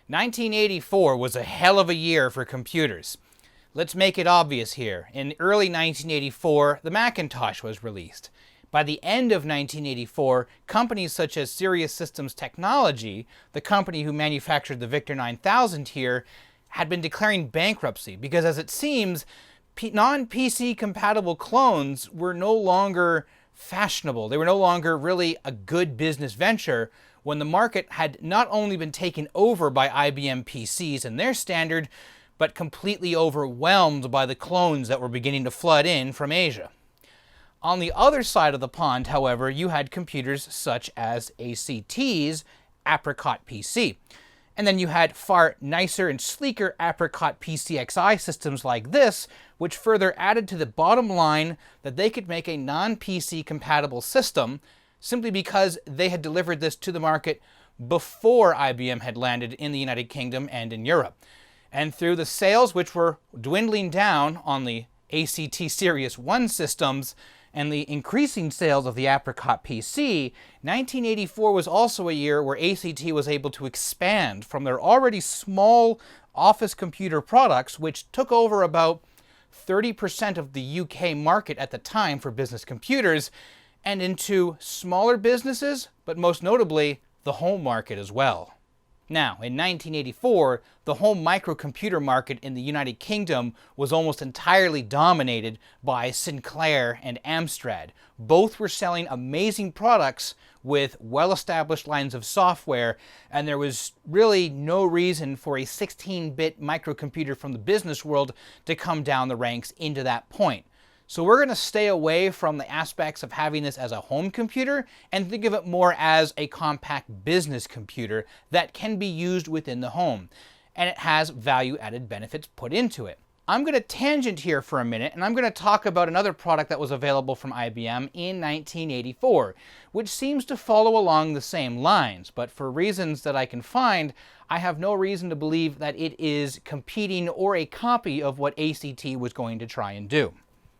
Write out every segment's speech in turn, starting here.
1984 was a hell of a year for computers. Let's make it obvious here. In early 1984, the Macintosh was released. By the end of 1984, companies such as Sirius Systems Technology, the company who manufactured the Victor 9000 here, had been declaring bankruptcy because, as it seems, non-PC compatible clones were no longer fashionable. They were no longer really a good business venture when the market had not only been taken over by IBM PCs and their standard, but completely overwhelmed by the clones that were beginning to flood in from Asia. On the other side of the pond, however, you had computers such as ACT's Apricot PC. And then you had far nicer and sleeker Apricot PCxi systems like this, which further added to the bottom line that they could make a non-PC compatible system simply because they had delivered this to the market before IBM had landed in the United Kingdom and in Europe. And through the sales, which were dwindling down on the ACT Series 1 systems, and the increasing sales of the Apricot PC, 1984 was also a year where ACT was able to expand from their already small office computer products, which took over about 30% of the UK market at the time for business computers, and into smaller businesses, but most notably, the home market as well. Now, in 1984, the home microcomputer market in the United Kingdom was almost entirely dominated by Sinclair and Amstrad. Both were selling amazing products with well-established lines of software, and there was really no reason for a 16-bit microcomputer from the business world to come down the ranks into that point. So we're going to stay away from the aspects of having this as a home computer and think of it more as a compact business computer that can be used within the home. And it has value-added benefits put into it. I'm going to tangent here for a minute, and I'm going to talk about another product that was available from IBM in 1984, which seems to follow along the same lines, but for reasons that I can find, I have no reason to believe that it is competing or a copy of what ACT was going to try and do.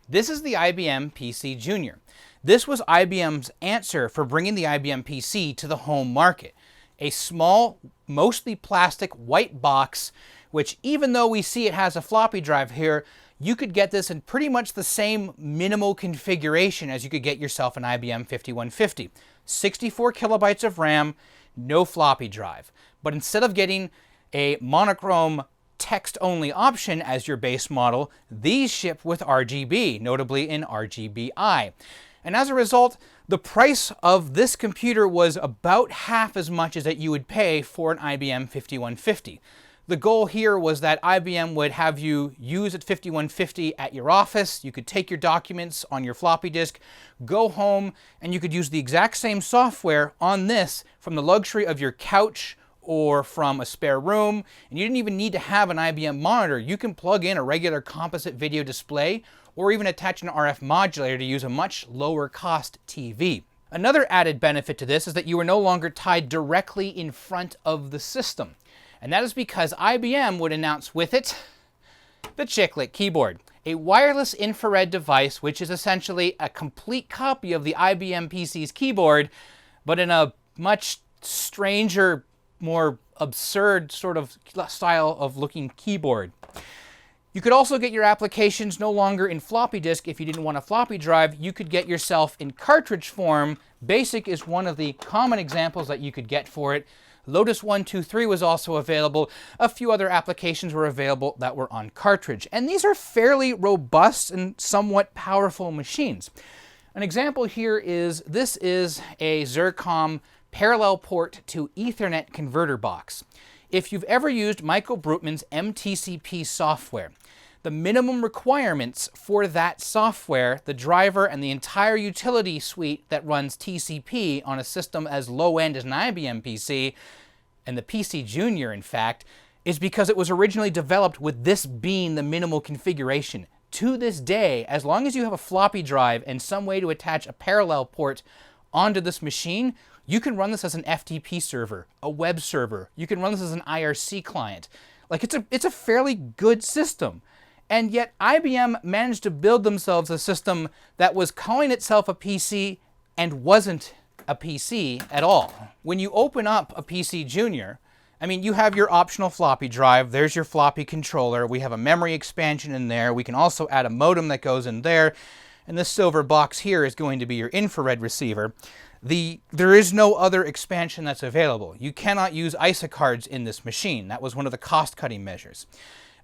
This is the IBM PCjr. This was IBM's answer for bringing the IBM PC to the home market. A small, mostly plastic white box, which even though we see it has a floppy drive here, you could get this in pretty much the same minimal configuration as you could get yourself an IBM 5150. 64 kilobytes of RAM, no floppy drive. But instead of getting a monochrome text-only option as your base model, these ship with RGB, notably in RGBI. And as a result, the price of this computer was about half as much as that you would pay for an IBM 5150. The goal here was that IBM would have you use it 5150 at your office. You could take your documents on your floppy disk, go home, and you could use the exact same software on this from the luxury of your couch or from a spare room, and you didn't even need to have an IBM monitor. You can plug in a regular composite video display or even attach an RF modulator to use a much lower cost TV. Another added benefit to this is that you are no longer tied directly in front of the system. And that is because IBM would announce with it the chiclet keyboard, a wireless infrared device which is essentially a complete copy of the IBM PC's keyboard, but in a much stranger, more absurd sort of style of looking keyboard. You could also get your applications no longer in floppy disk if you didn't want a floppy drive. You could get yourself in cartridge form. BASIC is one of the common examples that you could get for it. Lotus 123 was also available. A few other applications were available that were on cartridge. And these are fairly robust and somewhat powerful machines. An example here is, this is a Xircom parallel port to Ethernet converter box. If you've ever used Michael Brutman's MTCP software, the minimum requirements for that software, the driver and the entire utility suite that runs TCP on a system as low-end as an IBM PC, and the PCjr in fact, is because it was originally developed with this being the minimal configuration. To this day, as long as you have a floppy drive and some way to attach a parallel port onto this machine, you can run this as an FTP server, a web server. You can run this as an IRC client. Like, it's a fairly good system. And yet IBM managed to build themselves a system that was calling itself a PC and wasn't a PC at all. When you open up a PCjr, I mean, you have your optional floppy drive. There's your floppy controller. We have a memory expansion in there. We can also add a modem that goes in there. And this silver box here is going to be your infrared receiver. There is no other expansion that's available. You cannot use ISA cards in this machine. That was one of the cost-cutting measures.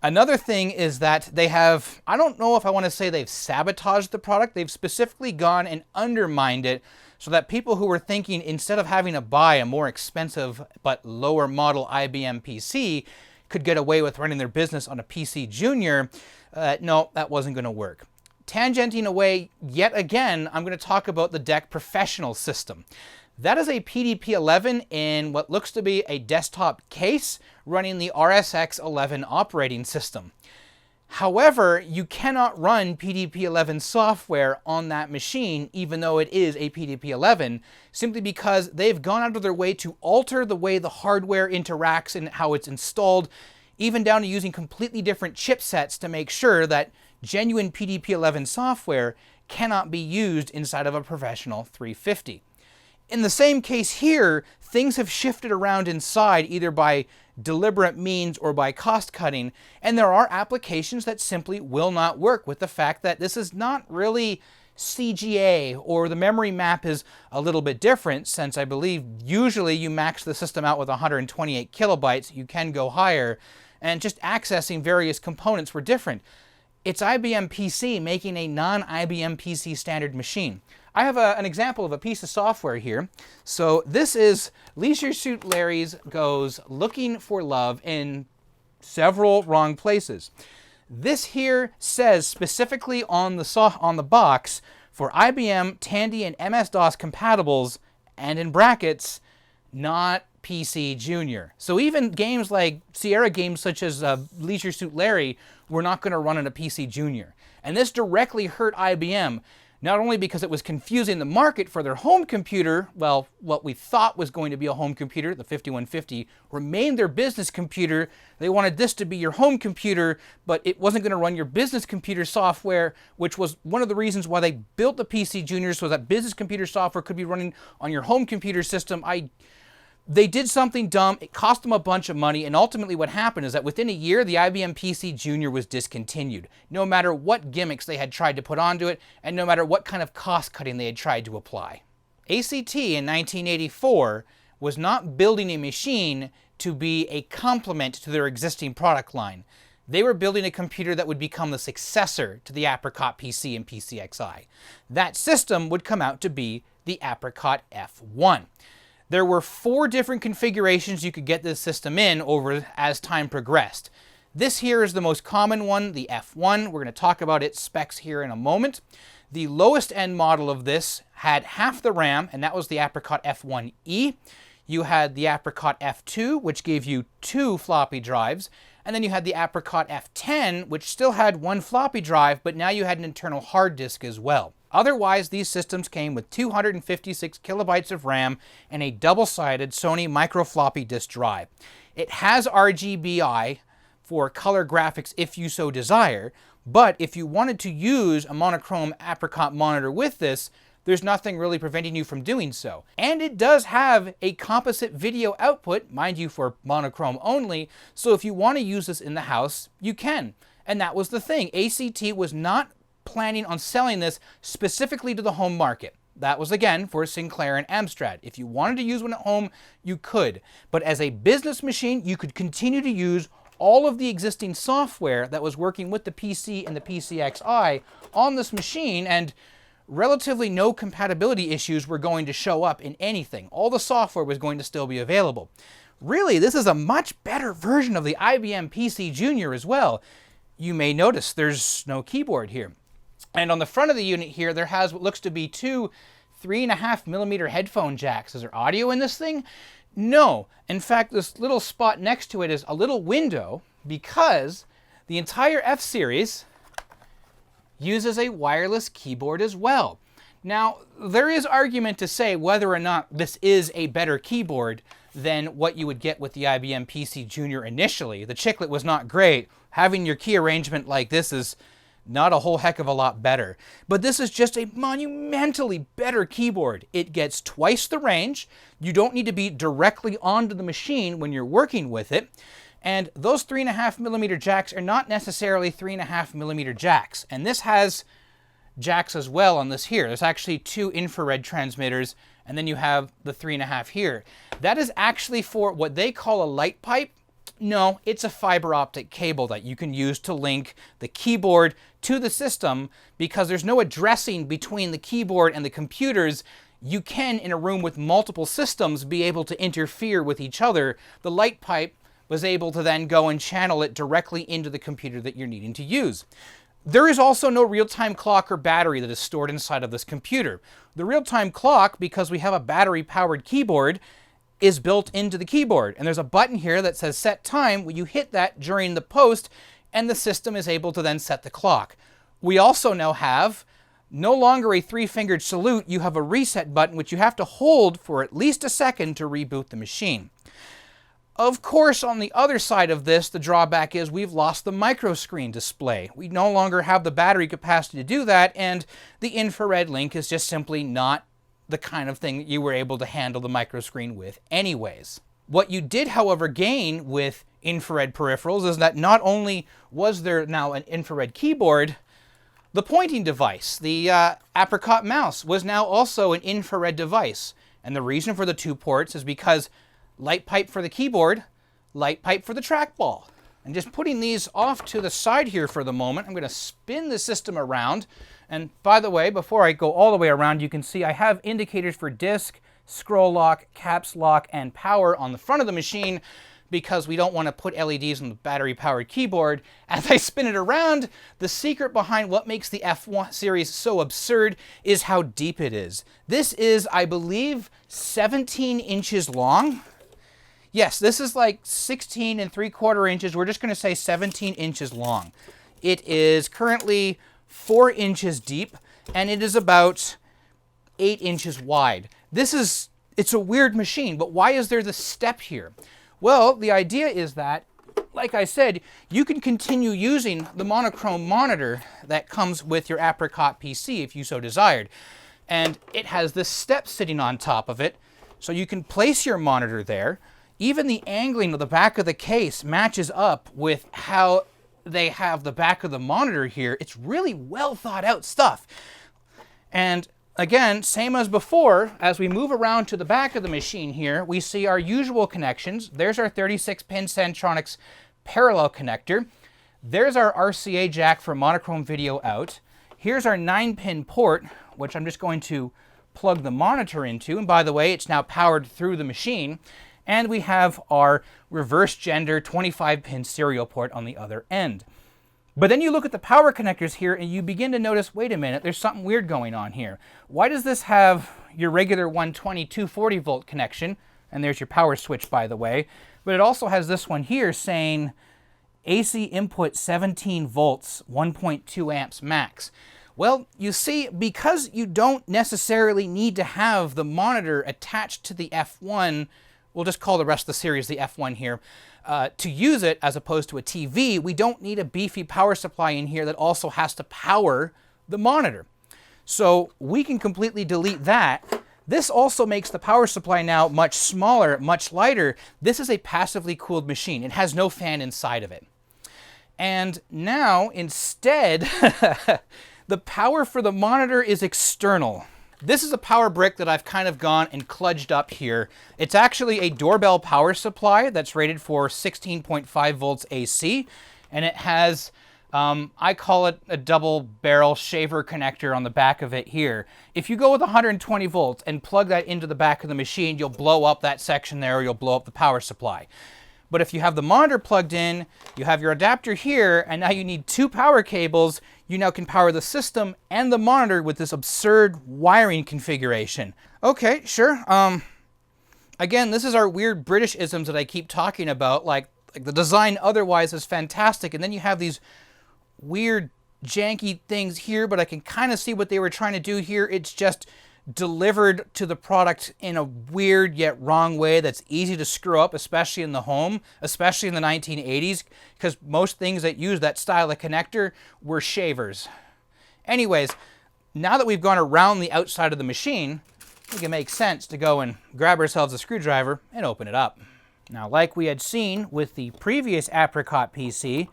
Another thing is that they have, I don't know if I want to say they've sabotaged the product. They've specifically gone and undermined it so that people who were thinking instead of having to buy a more expensive but lower model IBM PC could get away with running their business on a PCjr. No, that wasn't going to work. Tangenting away yet again, I'm going to talk about the DEC Professional system. That is a PDP-11 in what looks to be a desktop case running the RSX-11 operating system. However, you cannot run PDP-11 software on that machine, even though it is a PDP-11, simply because they've gone out of their way to alter the way the hardware interacts and how it's installed, even down to using completely different chipsets to make sure that genuine PDP-11 software cannot be used inside of a professional 350. In the same case here, things have shifted around inside either by deliberate means or by cost cutting, and there are applications that simply will not work with the fact that this is not really CGA, or the memory map is a little bit different, since I believe usually you max the system out with 128 kilobytes. You can go higher, and just accessing various components were different. It's IBM PC making a non-IBM PC standard machine. I have an example of a piece of software here. So this is Leisure Suit Larry's goes looking for love in several wrong places. This here says specifically on the box for IBM, Tandy, and MS-DOS compatibles, and in brackets, not PCjr. So even games like Sierra games such as Leisure Suit Larry were not going to run on a PCjr. And this directly hurt IBM, not only because it was confusing the market for their home computer, well, what we thought was going to be a home computer, the 5150, remained their business computer. They wanted this to be your home computer, but it wasn't going to run your business computer software, which was one of the reasons why they built the PCjr, so that business computer software could be running on your home computer system. They did something dumb, it cost them a bunch of money, and ultimately what happened is that within a year, the IBM PCjr was discontinued, no matter what gimmicks they had tried to put onto it, and no matter what kind of cost cutting they had tried to apply. ACT in 1984 was not building a machine to be a complement to their existing product line. They were building a computer that would become the successor to the Apricot PC and PCXi. That system would come out to be the Apricot F1. There were 4 different configurations you could get this system in as time progressed. This here is the most common one, the F1. We're going to talk about its specs here in a moment. The lowest end model of this had half the RAM, and that was the Apricot F1E. You had the Apricot F2, which gave you 2 floppy drives, and then you had the Apricot F10, which still had 1 floppy drive, but now you had an internal hard disk as well. Otherwise, these systems came with 256 kilobytes of RAM and a double-sided Sony micro floppy disk drive. It has RGBI for color graphics if you so desire, but if you wanted to use a monochrome Apricot monitor with this, there's nothing really preventing you from doing so. And it does have a composite video output, mind you, for monochrome only, so if you want to use this in the house, you can. And that was the thing. ACT was not planning on selling this specifically to the home market. That was, again, for Sinclair and Amstrad. If you wanted to use one at home, you could. But as a business machine, you could continue to use all of the existing software that was working with the PC and the PCXi on this machine, and relatively no compatibility issues were going to show up in anything. All the software was going to still be available. Really, this is a much better version of the IBM PCjr as well. You may notice there's no keyboard here. And on the front of the unit here, there has what looks to be 2 3.5mm headphone jacks. Is there audio in this thing? No. In fact, this little spot next to it is a little window, because the entire F-Series uses a wireless keyboard as well. Now, there is argument to say whether or not this is a better keyboard than what you would get with the IBM PCjr initially. The chiclet was not great. Having your key arrangement like this is not a whole heck of a lot better. But this is just a monumentally better keyboard. It gets twice the range. You don't need to be directly onto the machine when you're working with it. And those 3.5mm jacks are not necessarily 3.5mm jacks. And this has jacks as well on this here. There's actually 2 infrared transmitters, and then you have the 3.5 here. That is actually for what they call a light pipe. No, it's a fiber optic cable that you can use to link the keyboard to the system, because there's no addressing between the keyboard and the computers. You can, in a room with multiple systems, be able to interfere with each other. The light pipe was able to then go and channel it directly into the computer that you're needing to use. There is also no real-time clock or battery that is stored inside of this computer. The real-time clock, because we have a battery-powered keyboard, is built into the keyboard. And there's a button here that says set time. When you hit that during the post, and the system is able to then set the clock. We also now have no longer a 3-fingered salute. You have a reset button, which you have to hold for at least a second to reboot the machine. Of course, on the other side of this, the drawback is we've lost the micro screen display. We no longer have the battery capacity to do that, and the infrared link is just simply not the kind of thing that you were able to handle the micro screen with anyways. What you did, however, gain with infrared peripherals is that not only was there now an infrared keyboard, the pointing device, the Apricot mouse, was now also an infrared device. And the reason for the 2 ports is because light pipe for the keyboard, light pipe for the trackball. And just putting these off to the side here for the moment, I'm going to spin the system around. And by the way, before I go all the way around, you can see I have indicators for disk, scroll lock, caps lock, and power on the front of the machine, because we don't want to put LEDs on the battery-powered keyboard. As I spin it around, the secret behind what makes the F1 series so absurd is how deep it is. This is, I believe, 17 inches long. Yes, this is like 16 3/4 inches. We're just going to say 17 inches long. It is currently 4 inches deep, and it is about 8 inches wide. It's a weird machine, but why is there the step here? Well, the idea is that, like I said, you can continue using the monochrome monitor that comes with your Apricot PC if you so desired. And it has this step sitting on top of it, so you can place your monitor there. Even the angling of the back of the case matches up with how they have the back of the monitor here. It's really well thought out stuff. And again, same as before, as we move around to the back of the machine here, we see our usual connections. There's our 36-pin Centronics parallel connector. There's our RCA jack for monochrome video out. Here's our 9-pin port, which I'm just going to plug the monitor into. And by the way, it's now powered through the machine. And we have our reverse gender 25-pin serial port on the other end. But then you look at the power connectors here and you begin to notice, wait a minute, there's something weird going on here. Why does this have your regular 120 240 volt connection? And there's your power switch, by the way. But it also has this one here saying AC input 17 volts, 1.2 amps max. Well, you see, because you don't necessarily need to have the monitor attached to the F1, we'll just call the rest of the series the F1 here, to use it as opposed to a TV, we don't need a beefy power supply in here that also has to power the monitor. So we can completely delete that. This also makes the power supply now much smaller, much lighter. This is a passively cooled machine. It has no fan inside of it. And now, instead, the power for the monitor is external. This is a power brick that I've kind of gone and kludged up here. It's actually a doorbell power supply that's rated for 16.5 volts AC, and it has, I call it a double barrel shaver connector on the back of it here. If you go with 120 volts and plug that into the back of the machine, you'll blow up that section there, or you'll blow up the power supply. But if you have the monitor plugged in, you have your adapter here, and now you need 2 power cables, you now can power the system and the monitor with this absurd wiring configuration. Okay, sure. Again, this is our weird British isms that I keep talking about, like the design otherwise is fantastic, and then you have these weird janky things here, but I can kind of see what they were trying to do here. It's just delivered to the product in a weird yet wrong way that's easy to screw up, especially in the home, especially in the 1980s, because most things that use that style of connector were shavers. Anyways, now that we've gone around the outside of the machine, I think it makes sense to go and grab ourselves a screwdriver and open it up. Now, like we had seen with the previous Apricot PC,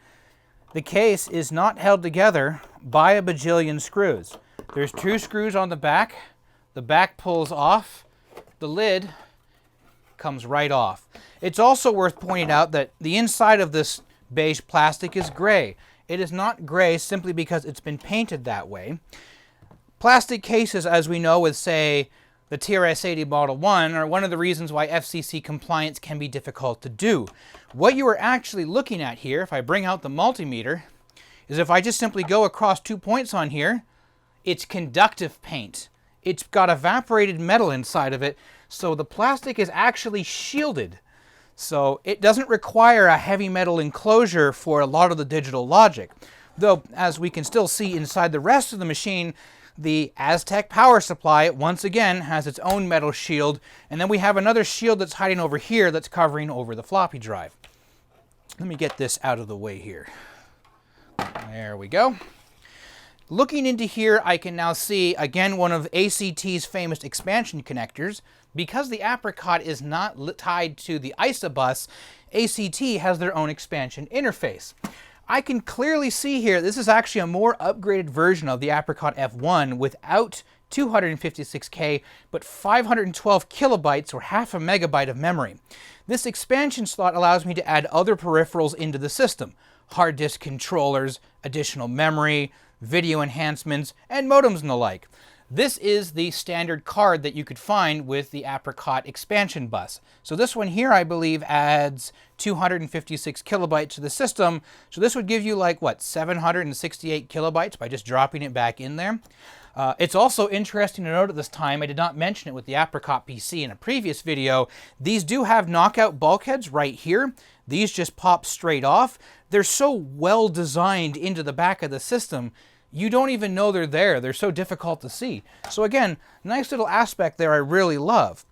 the case is not held together by a bajillion screws. There's 2 screws on the back pulls off, the lid comes right off. It's also worth pointing out that the inside of this beige plastic is gray. It is not gray simply because it's been painted that way. Plastic cases, as we know with, say, the TRS-80 Model 1, are one of the reasons why FCC compliance can be difficult to do. What you are actually looking at here, if I bring out the multimeter, is if I just simply go across 2 points on here, it's conductive paint. It's got evaporated metal inside of it, so the plastic is actually shielded. So it doesn't require a heavy metal enclosure for a lot of the digital logic. Though, as we can still see inside the rest of the machine, the Aztec power supply, once again, has its own metal shield, and then we have another shield that's hiding over here that's covering over the floppy drive. Let me get this out of the way here. There we go. Looking into here, I can now see, again, one of ACT's famous expansion connectors. Because the Apricot is not tied to the ISA bus, ACT has their own expansion interface. I can clearly see here, this is actually a more upgraded version of the Apricot F1 without 256K, but 512 kilobytes or half a megabyte of memory. This expansion slot allows me to add other peripherals into the system. Hard disk controllers, additional memory, video enhancements, and modems and the like. This is the standard card that you could find with the Apricot expansion bus. So this one here, I believe, adds 256 kilobytes to the system. So this would give you like, what, 768 kilobytes by just dropping it back in there. It's also interesting to note at this time, I did not mention it with the Apricot PC in a previous video, these do have knockout bulkheads right here. These just pop straight off. They're so well designed into the back of the system, you don't even know they're there. They're so difficult to see. So again, nice little aspect there I really love.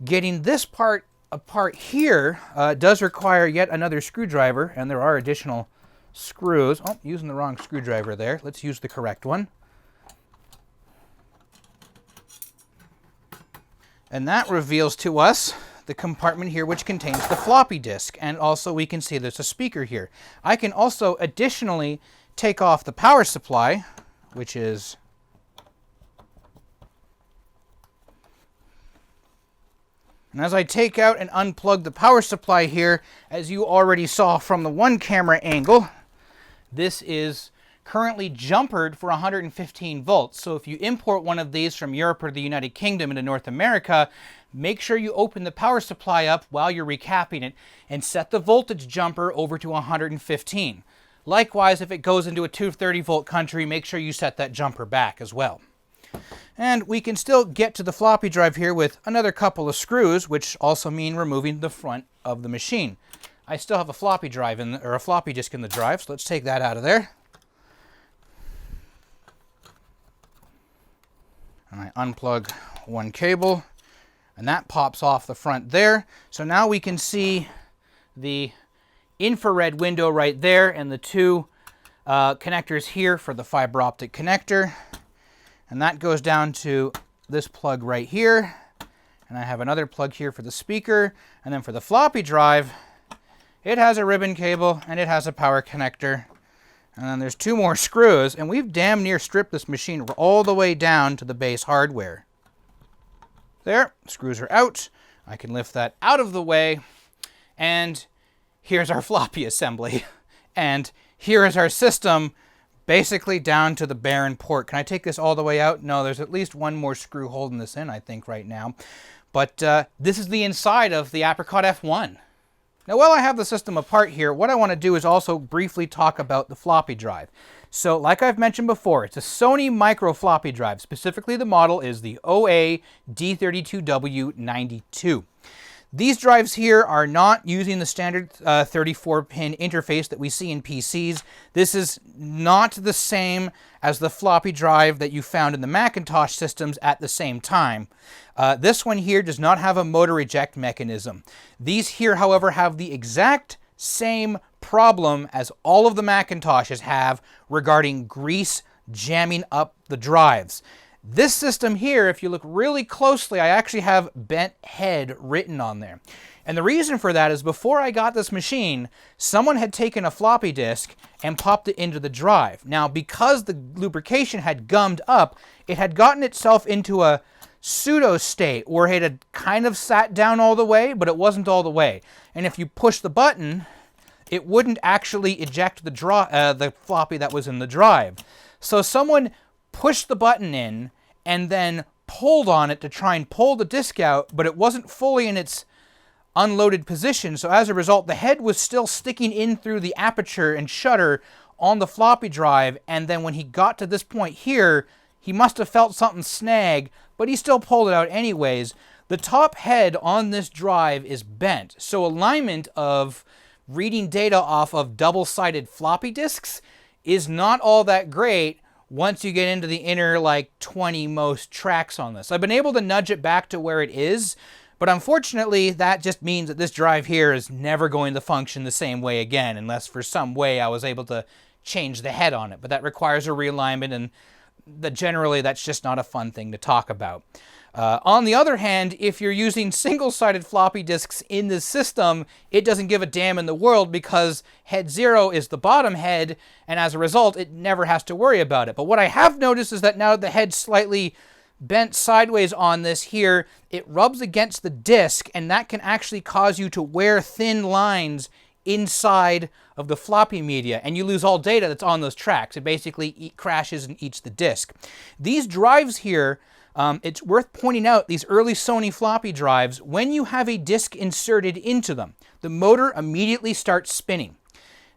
Getting this part apart here does require yet another screwdriver, and there are additional screws. Oh, using the wrong screwdriver there. Let's use the correct one. And that reveals to us the compartment here which contains the floppy disk, and also we can see there's a speaker here. I can also additionally take off the power supply, which is and as I take out and unplug the power supply here, as you already saw from the one camera angle, this is currently jumpered for 115 volts. So if you import one of these from Europe or the United Kingdom into North America, make sure you open the power supply up while you're recapping it and set the voltage jumper over to 115. Likewise, if it goes into a 230 volt country, make sure you set that jumper back as well. And we can still get to the floppy drive here with another couple of screws, which also mean removing the front of the machine. I still have a floppy drive or a floppy disk in the drive, so let's take that out of there. And I unplug one cable, and that pops off the front there. So now we can see the infrared window right there and the 2 connectors here for the fiber optic connector. And that goes down to this plug right here. And I have another plug here for the speaker. And then for the floppy drive, it has a ribbon cable and it has a power connector. And then there's 2 more screws, and we've damn near stripped this machine all the way down to the base hardware. There, screws are out. I can lift that out of the way, and here's our floppy assembly. And here is our system, basically down to the barren port. Can I take this all the way out? No, there's at least one more screw holding this in, I think, right now. But this is the inside of the Apricot F1. Now, while I have the system apart here, what I want to do is also briefly talk about the floppy drive. So, like I've mentioned before, it's a Sony micro floppy drive. Specifically, the model is the OA D32W92. These drives here are not using the standard 34-pin interface that we see in PCs. This is not the same as the floppy drive that you found in the Macintosh systems at the same time. This one here does not have a motor eject mechanism. These here, however, have the exact same problem as all of the Macintoshes have regarding grease jamming up the drives. This system here, if you look really closely, I actually have bent head written on there. And the reason for that is before I got this machine, someone had taken a floppy disk and popped it into the drive. Now, because the lubrication had gummed up, it had gotten itself into a pseudo state where it had kind of sat down all the way, but it wasn't all the way. And if you push the button, it wouldn't actually eject the floppy that was in the drive. So someone pushed the button in and then pulled on it to try and pull the disk out, but it wasn't fully in its unloaded position. So as a result, the head was still sticking in through the aperture and shutter on the floppy drive. And then when he got to this point here, he must have felt something snag, but he still pulled it out anyways. The top head on this drive is bent. So alignment of reading data off of double-sided floppy disks is not all that great once you get into the inner, like, 20 most tracks on this. I've been able to nudge it back to where it is, but unfortunately, that just means that this drive here is never going to function the same way again, unless for some way I was able to change the head on it. But that requires a realignment, and generally, that's just not a fun thing to talk about. On the other hand, if you're using single-sided floppy disks in this system, it doesn't give a damn in the world because head 0 is the bottom head, and as a result, it never has to worry about it. But what I have noticed is that now the head's slightly bent sideways on this here, it rubs against the disk, and that can actually cause you to wear thin lines inside of the floppy media, and you lose all data that's on those tracks. It basically crashes and eats the disk. These drives here, it's worth pointing out, these early Sony floppy drives, when you have a disk inserted into them, the motor immediately starts spinning.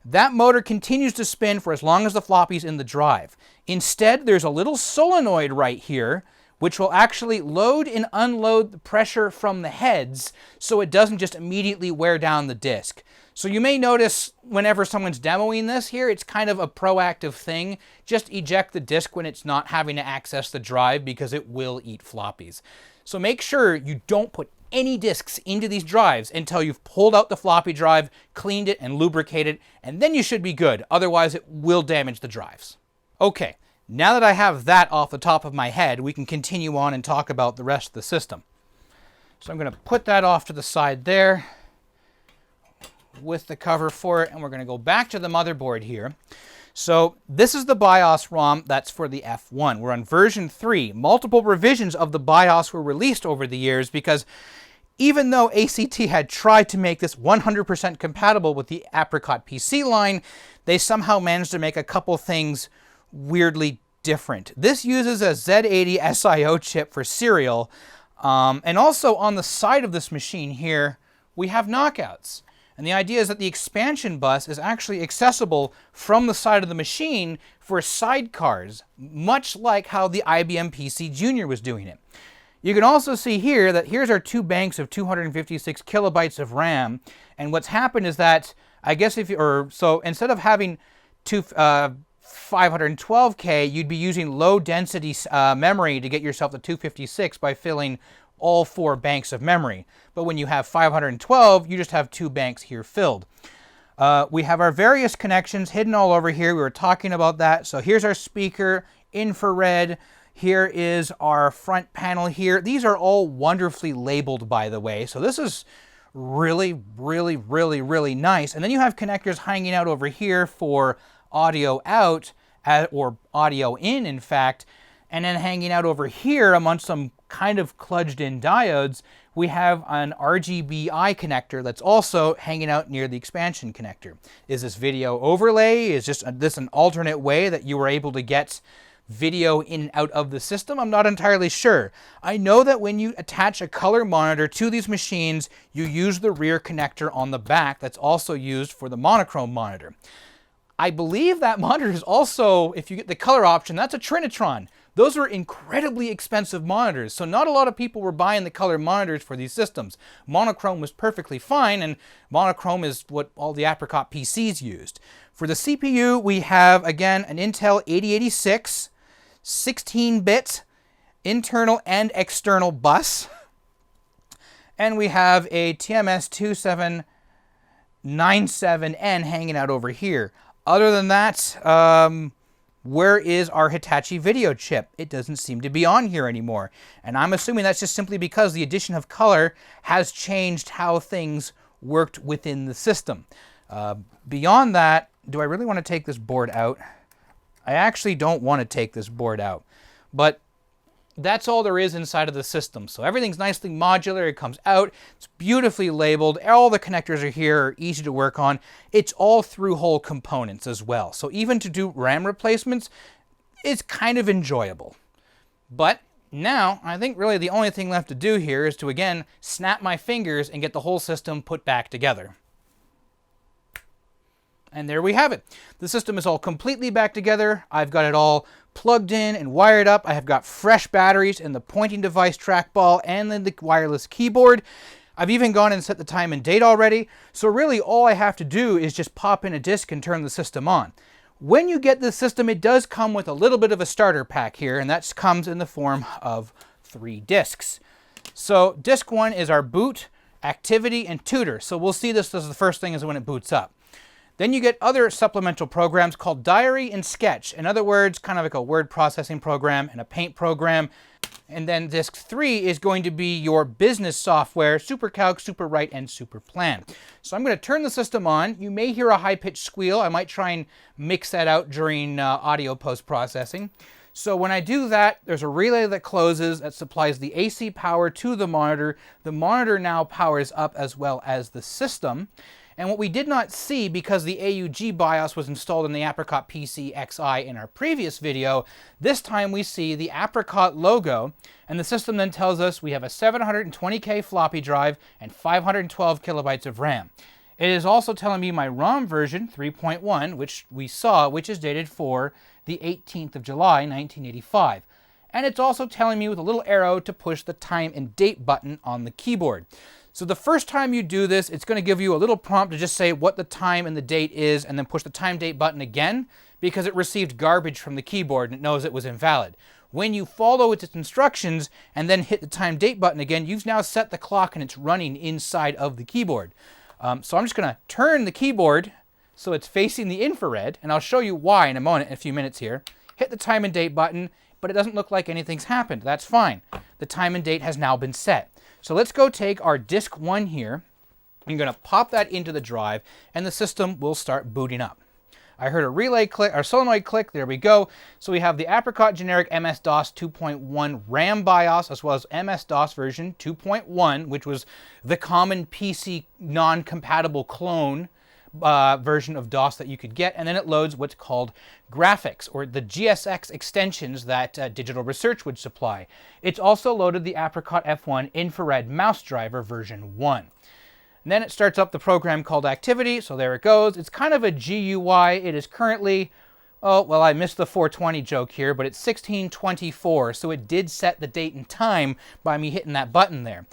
That motor continues to spin for as long as the floppy's in the drive. Instead, there's a little solenoid right here, which will actually load and unload the pressure from the heads so it doesn't just immediately wear down the disk. So you may notice whenever someone's demoing this here, it's kind of a proactive thing. Just eject the disk when it's not having to access the drive because it will eat floppies. So make sure you don't put any disks into these drives until you've pulled out the floppy drive, cleaned it, and lubricated, and then you should be good. Otherwise, it will damage the drives. Okay, now that I have that off the top of my head, we can continue on and talk about the rest of the system. So I'm going to put that off to the side there with the cover for it, and we're going to go back to the motherboard here. So this is the BIOS ROM that's for the F1. We're on version 3. Multiple revisions of the BIOS were released over the years because even though ACT had tried to make this 100% compatible with the Apricot PC line, they somehow managed to make a couple things weirdly different. This uses a Z80 SIO chip for serial, and also on the side of this machine here, we have knockouts. And the idea is that the expansion bus is actually accessible from the side of the machine for sidecars, much like how the IBM PCjr was doing it. You can also see here that here's our two banks of 256 kilobytes of RAM, and what's happened is that, I guess so instead of having 512K, you'd be using low density memory to get yourself to 256 by filling all 4 banks of memory. But when you have 512, you just have 2 banks here filled. We have our various connections hidden all over here. We were talking about that. So here's our speaker, infrared. Here is our front panel here. These are all wonderfully labeled, by the way. So this is really, really, really, really nice. And then you have connectors hanging out over here for audio out, or audio in fact. And then hanging out over here amongst some kind of kludged in diodes, we have an RGBI connector that's also hanging out near the expansion connector. Is this video overlay? Is this an alternate way that you were able to get video in and out of the system? I'm not entirely sure. I know that when you attach a color monitor to these machines, you use the rear connector on the back that's also used for the monochrome monitor. I believe that monitor is also, if you get the color option, that's a Trinitron. those were incredibly expensive monitors, so not a lot of people were buying the color monitors for these systems. Monochrome was perfectly fine, and monochrome is what all the Apricot PCs used. For the CPU, we have, again, an Intel 8086, 16-bit internal and external bus, and we have a TMS2797N hanging out over here. Other than that, where is our Hitachi video chip? It doesn't seem to be on here anymore. And I'm assuming that's just simply because the addition of color has changed how things worked within the system. Beyond that, do I really want to take this board out? I actually don't want to take this board out. But that's all there is inside of the system. So everything's nicely modular. It comes out. It's beautifully labeled. All the connectors are here, are easy to work on. It's all through-hole components as well. So even to do RAM replacements, it's kind of enjoyable. But now, I think really the only thing left to do here is to, again, snap my fingers and get the whole system put back together. And there we have it. The system is all completely back together. I've got it all plugged in and wired up. I have got fresh batteries in the pointing device trackball and then the wireless keyboard. I've even gone and set the time and date already. So really all I have to do is just pop in a disk and turn the system on. When you get the system, it does come with a little bit of a starter pack here, and that comes in the form of 3 disks. So disk 1 is our boot, activity, and tutor. So we'll see this as the first thing is when it boots up. Then you get other supplemental programs called Diary and Sketch. In other words, kind of like a word processing program and a paint program. And then disk 3 is going to be your business software, SuperCalc, SuperWrite, and SuperPlan. So I'm going to turn the system on. You may hear a high-pitched squeal. I might try and mix that out during audio post-processing. So when I do that, there's a relay that closes that supplies the AC power to the monitor. The monitor now powers up as well as the system. And what we did not see, because the AUG BIOS was installed in the Apricot PC Xi in our previous video, this time we see the Apricot logo, and the system then tells us we have a 720K floppy drive and 512 kilobytes of RAM. It is also telling me my ROM version, 3.1, which we saw, which is dated for the 18th of July, 1985. And it's also telling me with a little arrow to push the time and date button on the keyboard. So the first time you do this, it's going to give you a little prompt to just say what the time and the date is, and then push the time date button again, because it received garbage from the keyboard and it knows it was invalid. When you follow its instructions and then hit the time date button again, you've now set the clock and it's running inside of the keyboard. So I'm just going to turn the keyboard so it's facing the infrared, and I'll show you why in a few minutes here. Hit the time and date button, but it doesn't look like anything's happened. That's fine. The time and date has now been set. So let's go take our disk 1 here. I'm going to pop that into the drive, and the system will start booting up. I heard a relay click, or solenoid click, there we go. So we have the Apricot generic MS-DOS 2.1 RAM BIOS, as well as MS-DOS version 2.1, which was the common PC non-compatible clone version of DOS that you could get, and then it loads what's called graphics, or the GSX extensions that Digital Research would supply. It's also loaded the Apricot F1 infrared mouse driver version 1. And then it starts up the program called Activity, so there it goes. It's kind of a GUI. It is currently, oh, well, I missed the 420 joke here, but it's 1624, so it did set the date and time by me hitting that button there.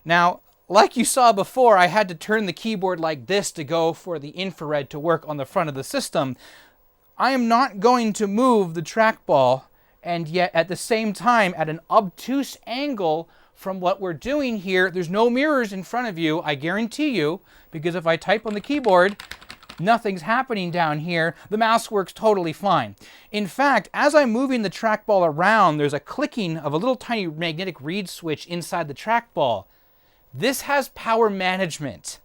Now, like you saw before, I had to turn the keyboard like this to go for the infrared to work on the front of the system. I am not going to move the trackball, and yet at the same time, at an obtuse angle from what we're doing here, there's no mirrors in front of you, I guarantee you, because if I type on the keyboard, nothing's happening down here. The mouse works totally fine. In fact, as I'm moving the trackball around, there's a clicking of a little tiny magnetic reed switch inside the trackball. This has power management.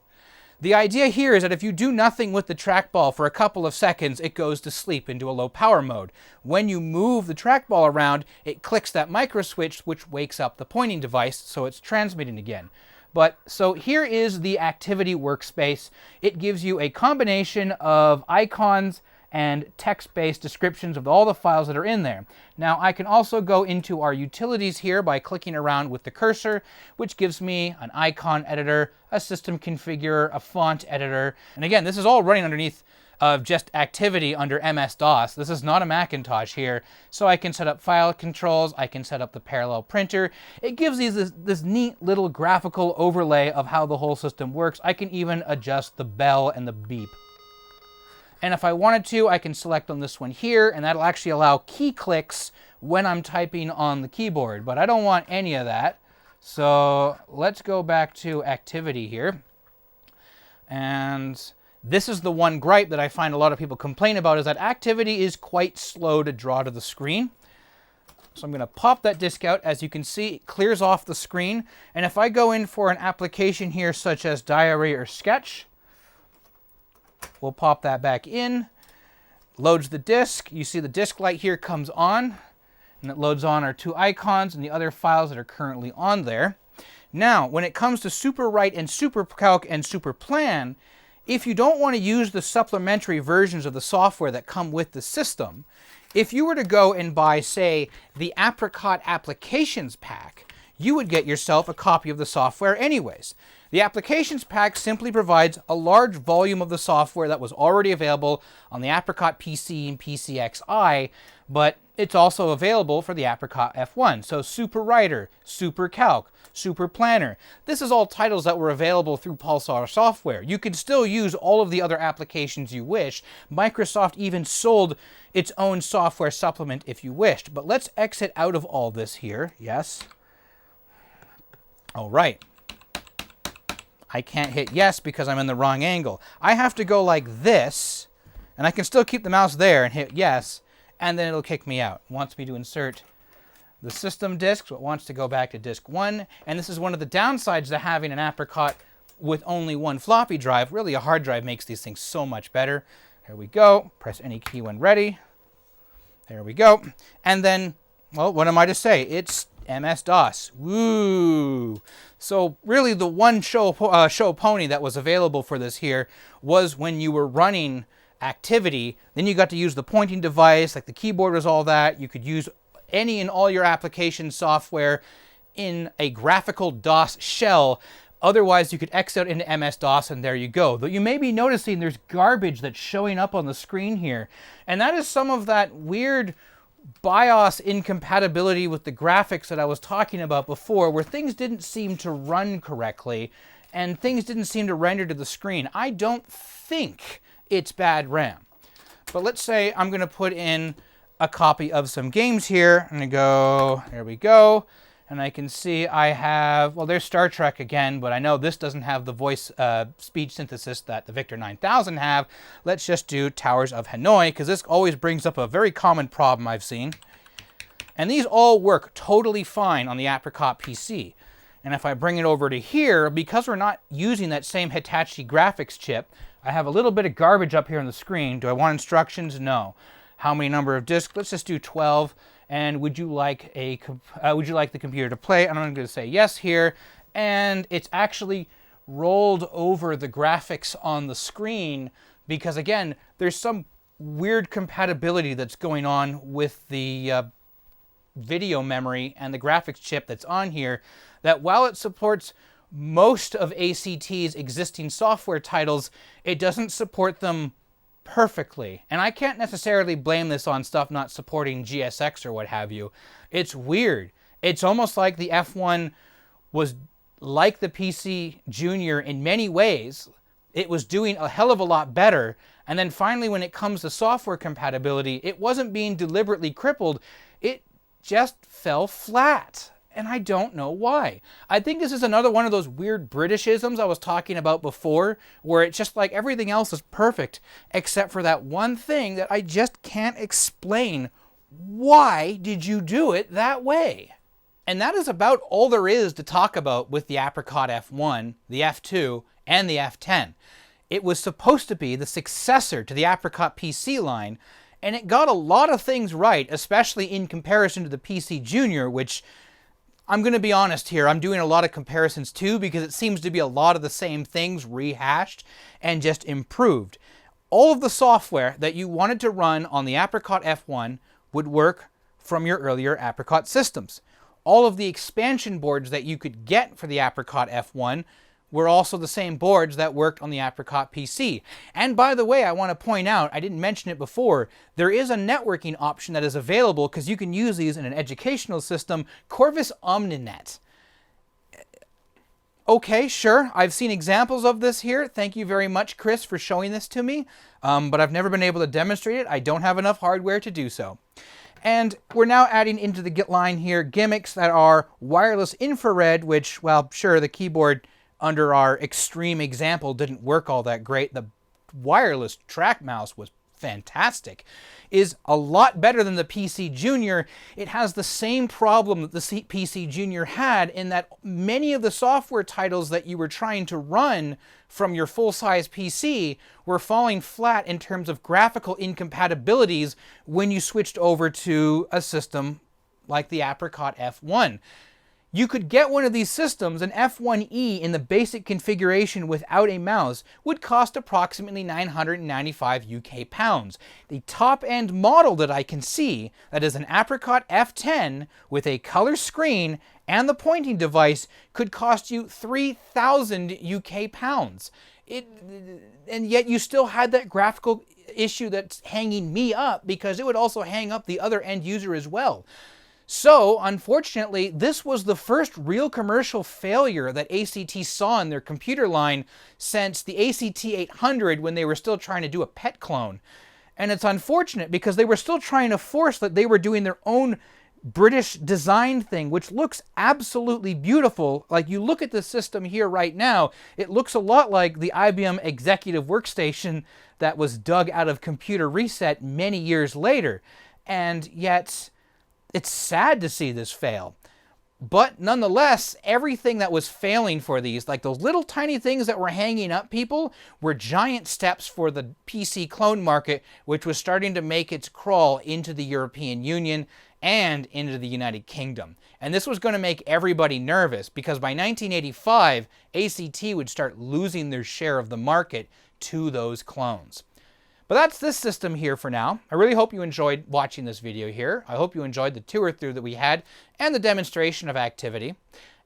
The idea here is that if you do nothing with the trackball for a couple of seconds, it goes to sleep into a low power mode. When you move the trackball around, it clicks that micro switch, which wakes up the pointing device, so it's transmitting again. So here is the activity workspace. It gives you a combination of icons and text-based descriptions of all the files that are in there. Now, I can also go into our utilities here by clicking around with the cursor, which gives me an icon editor, a system configurer, a font editor. And again, this is all running underneath of just activity under MS-DOS. This is not a Macintosh here, so I can set up file controls, I can set up the parallel printer. It gives these this neat little graphical overlay of how the whole system works. I can even adjust the bell and the beep. And if I wanted to, I can select on this one here, and that'll actually allow key clicks when I'm typing on the keyboard, but I don't want any of that. So let's go back to activity here. And this is the one gripe that I find a lot of people complain about, is that activity is quite slow to draw to the screen. So I'm going to pop that disk out. As you can see, it clears off the screen. And if I go in for an application here, such as diary or sketch, we'll pop that back in. Loads the disk. You see the disk light here comes on, and it loads on our two icons and the other files that are currently on there. Now, when it comes to SuperWrite and SuperCalc and SuperPlan, if you don't want to use the supplementary versions of the software that come with the system, if you were to go and buy, say, the Apricot Applications Pack, you would get yourself a copy of the software anyways. The Applications Pack simply provides a large volume of the software that was already available on the Apricot PC and PCxi, but it's also available for the Apricot F1. So SuperWriter, SuperCalc, SuperPlanner. This is all titles that were available through Pulsar software. You could still use all of the other applications you wish. Microsoft even sold its own software supplement if you wished. But let's exit out of all this here. Yes. All right. I can't hit yes because I'm in the wrong angle. I have to go like this, and I can still keep the mouse there and hit yes, and then it'll kick me out. It wants me to insert the system disk, so it wants to go back to disk 1. And this is one of the downsides to having an Apricot with only one floppy drive. Really, a hard drive makes these things so much better. There we go. Press any key when ready. There we go. And then, well, what am I to say? It's MS-DOS. Woo! So really the one show pony that was available for this here was when you were running activity. Then you got to use the pointing device, like the keyboard was all that. You could use any and all your application software in a graphical DOS shell. Otherwise, you could exit into MS-DOS, and there you go. Though you may be noticing there's garbage that's showing up on the screen here. And that is some of that weird BIOS incompatibility with the graphics that I was talking about before, where things didn't seem to run correctly, and things didn't seem to render to the screen. I don't think it's bad RAM. But let's say I'm going to put in a copy of some games here. I'm going to go, there we go. And I can see I have, well, there's Star Trek again, but I know this doesn't have the voice speech synthesis that the Victor 9000 have. Let's just do Towers of Hanoi, because this always brings up a very common problem I've seen. And these all work totally fine on the Apricot PC. And if I bring it over to here, because we're not using that same Hitachi graphics chip, I have a little bit of garbage up here on the screen. Do I want instructions? No. How many number of disks? Let's just do 12. And would you like the computer to play? And I'm going to say yes here. And it's actually rolled over the graphics on the screen because, again, there's some weird compatibility that's going on with the video memory and the graphics chip that's on here, that while it supports most of ACT's existing software titles, it doesn't support them perfectly. And I can't necessarily blame this on stuff not supporting GSX or what have you. It's weird. It's almost like the F1 was like the PC Junior in many ways. It was doing a hell of a lot better. And then finally, when it comes to software compatibility, it wasn't being deliberately crippled. It just fell flat. And I don't know why. I think this is another one of those weird Britishisms I was talking about before, where it's just like everything else is perfect, except for that one thing that I just can't explain. Why did you do it that way? And that is about all there is to talk about with the Apricot F1, the F2, and the F10. It was supposed to be the successor to the Apricot PC line, and it got a lot of things right, especially in comparison to the PC Junior, which, I'm going to be honest here, I'm doing a lot of comparisons too, because it seems to be a lot of the same things rehashed and just improved. All of the software that you wanted to run on the Apricot F1 would work from your earlier Apricot systems. All of the expansion boards that you could get for the Apricot F1 were also the same boards that worked on the Apricot PC. And by the way, I want to point out, I didn't mention it before, there is a networking option that is available because you can use these in an educational system, Corvus Omninet. Okay, sure, I've seen examples of this here. Thank you very much, Chris, for showing this to me. But I've never been able to demonstrate it. I don't have enough hardware to do so. And we're now adding into the line here gimmicks that are wireless infrared, which, well, sure, the keyboard under our extreme example didn't work all that great. The wireless track mouse was fantastic. Is a lot better than the PCjr. It has the same problem that the PCjr had in that many of the software titles that you were trying to run from your full-size PC were falling flat in terms of graphical incompatibilities when you switched over to a system like the Apricot F1. You could get one of these systems, an F1E in the basic configuration without a mouse, would cost approximately 995 UK pounds. The top-end model that I can see, that is an Apricot F10 with a color screen and the pointing device, could cost you 3,000 UK pounds. And yet you still had that graphical issue that's hanging me up, because it would also hang up the other end user as well. So, unfortunately, this was the first real commercial failure that ACT saw in their computer line since the ACT 800, when they were still trying to do a pet clone. And it's unfortunate because they were still trying to force that they were doing their own British design thing, which looks absolutely beautiful. Like, you look at the system here right now, it looks a lot like the IBM Executive Workstation that was dug out of Computer Reset many years later. And yet, it's sad to see this fail. But nonetheless, everything that was failing for these, like those little tiny things that were hanging up people, were giant steps for the PC clone market, which was starting to make its crawl into the European Union and into the United Kingdom. And this was going to make everybody nervous, because by 1985, ACT would start losing their share of the market to those clones. But that's this system here for now. I really hope you enjoyed watching this video here. I hope you enjoyed the tour through that we had and the demonstration of activity.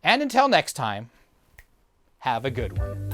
And until next time, have a good one.